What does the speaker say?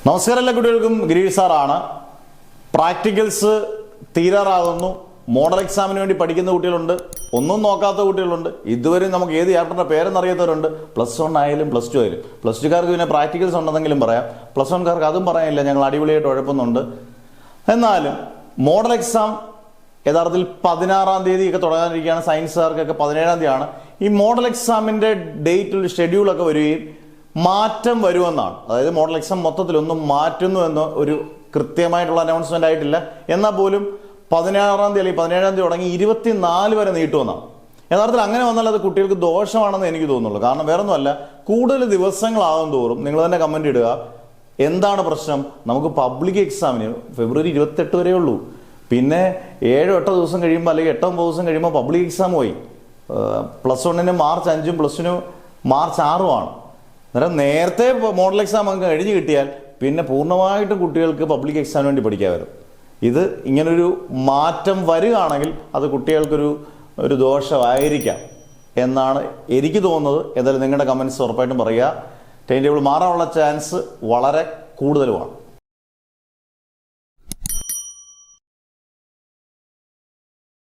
നമസ്കാരം എല്ലാ കുട്ടികൾക്കും ഗിരീഷ് സാറാണ്. പ്രാക്ടിക്കൽസ് തീരാറാകുന്നു. മോഡൽ എക്സാമിന് വേണ്ടി പഠിക്കുന്ന കുട്ടികളുണ്ട്, ഒന്നും നോക്കാത്ത കുട്ടികളുണ്ട്, ഇതുവരെ നമുക്ക് ഏത് ചാപ്റ്ററിൻ്റെ പേരെന്നറിയാത്തവരുണ്ട്. +1 ആയാലും +2 ആയാലും. +2കാർക്ക് പിന്നെ പ്രാക്ടിക്കൽസ് ഉണ്ടെന്നെങ്കിലും പറയാം, +1കാർക്ക് അതും പറയാനില്ല, ഞങ്ങൾ അടിപൊളിയായിട്ട് ഉഴപ്പുന്നുണ്ട്. എന്നാലും മോഡൽ എക്സാം യഥാർത്ഥത്തിൽ 16-ാം തീയതി ഒക്കെ തുടങ്ങാനിരിക്കുകയാണ്. സയൻസുകാർക്കൊക്കെ 17-ാം തീയതിയാണ്. ഈ മോഡൽ എക്സാമിൻ്റെ ഡേറ്റിൽ ഷെഡ്യൂളൊക്കെ വരികയും മാറ്റം വരുമെന്നാണ്. അതായത് മോഡൽ എക്സാം മൊത്തത്തിലൊന്നും മാറ്റുന്നു എന്ന് ഒരു കൃത്യമായിട്ടുള്ള അനൗൺസ്മെന്റ് ആയിട്ടില്ല. എന്നാൽ പോലും 16-ാം തീയതി അല്ലെങ്കിൽ 17-ാം തീയതി തുടങ്ങി 24 വരെ നീട്ടുമെന്നാണ്. യഥാർത്ഥത്തിൽ അങ്ങനെ വന്നാൽ അത് കുട്ടികൾക്ക് ദോഷമാണെന്ന് എനിക്ക് തോന്നുള്ളൂ. കാരണം വേറൊന്നുമല്ല, കൂടുതൽ ദിവസങ്ങളാകും തോറും നിങ്ങൾ തന്നെ കമന്റ് ഇടുക, എന്താണ് പ്രശ്നം? നമുക്ക് പബ്ലിക് എക്സാമിന് ഫെബ്രുവരി 28 വരെ ഉള്ളൂ. പിന്നെ 7-8 ദിവസം കഴിയുമ്പോൾ അല്ലെങ്കിൽ 8-9 ദിവസം കഴിയുമ്പോൾ പബ്ലിക് എക്സാം പോയി. +1 മാർച്ച് 5-ഉം +2 മാർച്ച് 6-ഉമാണ്. അന്നേരം നേരത്തെ മോഡൽ എക്സാം അങ്ങ് കഴിഞ്ഞ് കിട്ടിയാൽ പിന്നെ പൂർണ്ണമായിട്ടും കുട്ടികൾക്ക് പബ്ലിക് എക്സാമിന് വേണ്ടി പഠിക്കാൻ വരും. ഇത് ഇങ്ങനൊരു മാറ്റം വരികയാണെങ്കിൽ അത് കുട്ടികൾക്കൊരു ദോഷമായിരിക്കാം എന്നാണ് എനിക്ക് തോന്നുന്നത്. ഏതായാലും നിങ്ങളുടെ കമൻസ് ഉറപ്പായിട്ടും പറയുക. ടൈം ടേബിൾ മാറാനുള്ള ചാൻസ് വളരെ കൂടുതലുമാണ്.